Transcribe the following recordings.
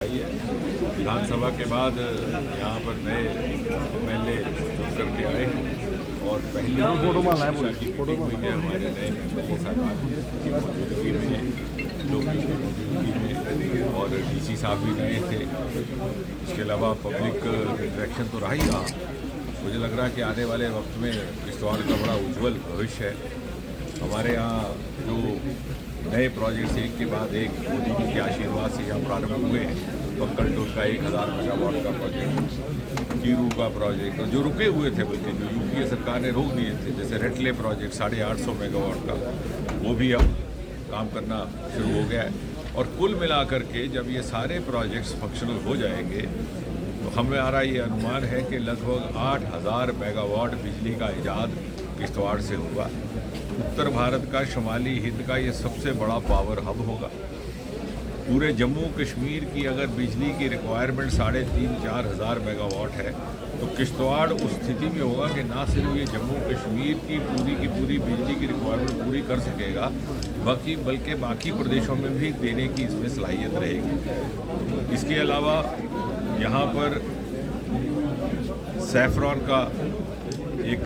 विधानसभा के बाद यहाँ पर नए एमएलए चुन करके आए और पहली शिक्षा की मीटिंग हुई है हमारे नए एमएलए साहब की मौजूदगी में, लोगों की मौजूदगी में, और डीसी साहब भी नए थे। इसके अलावा पब्लिक इंटरेक्शन तो रहा ही रहा। मुझे लग रहा है कि आने वाले वक्त में किश्तवाड़ का बड़ा उज्जवल भविष्य है। हमारे यहाँ जो नए प्रोजेक्ट्स एक के बाद एक मोदी जी के आशीर्वाद से यहाँ प्रारंभ हुए हैं। बक्कल टोल का 1000 मेगावाट का प्रोजेक्ट, कीरू का प्रोजेक्ट, और जो रुके हुए थे बल्कि जो यूपीए सरकार ने रोक दिए थे, जैसे रेटले प्रोजेक्ट 850 मेगावाट का, वो भी अब काम करना शुरू हो गया है। और कुल मिलाकर के जब ये सारे प्रोजेक्ट्स फंक्शनल हो जाएंगे तो हमारा ये अनुमान है कि लगभग 8000 मेगावाट बिजली का ईजाद किश्तवाड़ से होगा। उत्तर भारत का शुमाली हिंद का ये सबसे बड़ा पावर हब होगा। पूरे जम्मू कश्मीर की अगर बिजली की रिक्वायरमेंट 3500-4000 हज़ार मेगावाट है तो किश्तवाड़ उस स्थिति में होगा कि ना सिर्फ ये जम्मू कश्मीर की पूरी बिजली की रिक्वायरमेंट पूरी कर सकेगा, बल्कि बाकी प्रदेशों में भी देने की इसमें सलाहियत रहेगी। इसके अलावा यहाँ पर सैफरॉन का एक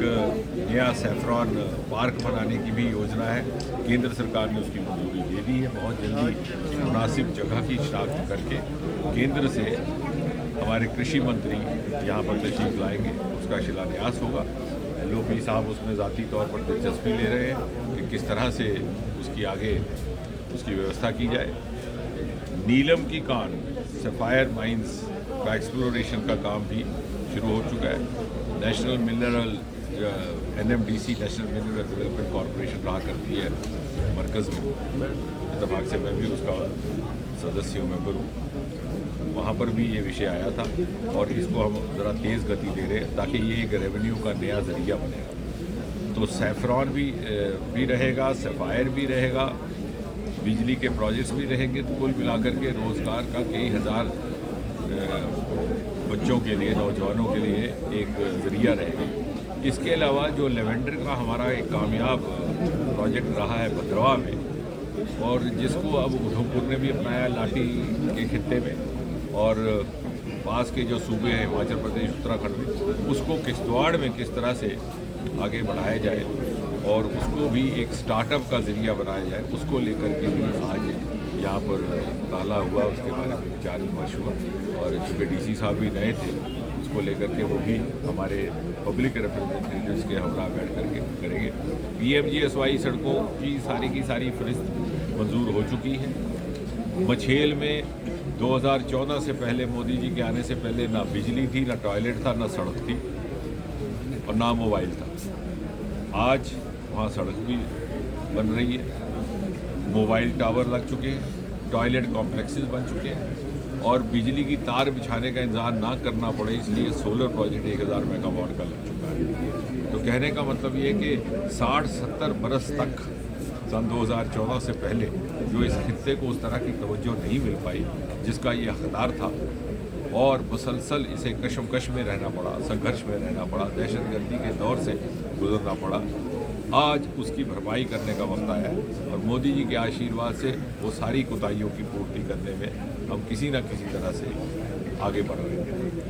नया सैफरॉन पार्क बनाने की भी योजना है। केंद्र सरकार ने उसकी मंजूरी दे दी है। बहुत जल्दी मुनासिब जगह की शिनाख्त करके केंद्र से हमारे कृषि मंत्री यहाँ पर तशरीफ लाएंगे, उसका शिलान्यास होगा। LOP साहब उसमें ज़ाती तौर पर दिलचस्पी ले रहे हैं कि किस तरह से उसकी आगे उसकी व्यवस्था की जाए। नीलम की कान सफ़ायर माइंस का एक्सप्लोरेशन का काम भी शुरू हो चुका है। National mineral NMDC national mineral development corporation रहा करती है मरकज़ में, इत्तेफाक से मैं भी उसका सदस्य हूँ, मेंबर हूँ। वहाँ पर भी ये विषय आया था और इसको हम ज़रा तेज़ गति दे रहे हैं ताकि ये एक रेवेन्यू का नया ज़रिया बनेगा। तो सैफरॉन भी रहेगा, सफ़ायर भी रहेगा, बिजली के प्रोजेक्ट्स भी रहेंगे। तो कुल मिलाकर के रोज़गार का कई हज़ार बच्चों के लिए, नौजवानों के लिए एक ज़रिया रहेगा। इसके अलावा जो लेवेंडर का हमारा एक कामयाब प्रोजेक्ट रहा है भद्रवा में, और जिसको अब उधमपुर ने भी अपनाया लाठी के खित्ते में, और पास के जो सूबे हैं हिमाचल प्रदेश, उत्तराखंड में, उसको किश्तवाड़ में किस तरह से आगे बढ़ाया जाए और उसको भी एक स्टार्टअप का ज़रिया बनाया जाए, उसको लेकर के भी आज यहाँ पर ताला हुआ, उसके बारे में विचार विमर्श हुआ। और चूँकि DC साहब भी नए थे, उसको लेकर के वो भी हमारे पब्लिक रिप्रेजेंटेटिव्स के हमरा बैठ करके करेंगे। PMGSY सड़कों की सारी फहरिस्त मंजूर हो चुकी है। मछेल में 2014 से पहले, मोदी जी के आने से पहले, ना बिजली थी, ना टॉयलेट था, ना सड़क थी और ना मोबाइल था। आज वहाँ सड़क भी बन रही है, मोबाइल टावर लग चुके हैं, टॉयलेट कॉम्प्लेक्सेस बन चुके हैं, और बिजली की तार बिछाने का इंतज़ार ना करना पड़े इसलिए सोलर प्रोजेक्ट 1000 मेगावाट का लग चुका है। तो कहने का मतलब ये है कि 60-70 बरस तक सन 2014 से पहले जो इस खित्ते को उस तरह की तवज्जो नहीं मिल पाई जिसका ये हकदार था, और मुसलसल इसे कशमकश में रहना पड़ा, संघर्ष में रहना पड़ा, दहशतगर्दी के दौर से गुजरना पड़ा, आज उसकी भरपाई करने का वक्त आया है। और मोदी जी के आशीर्वाद से वो सारी कोताहियों की पूर्ति करने में हम किसी न किसी तरह से आगे बढ़ रहे हैं।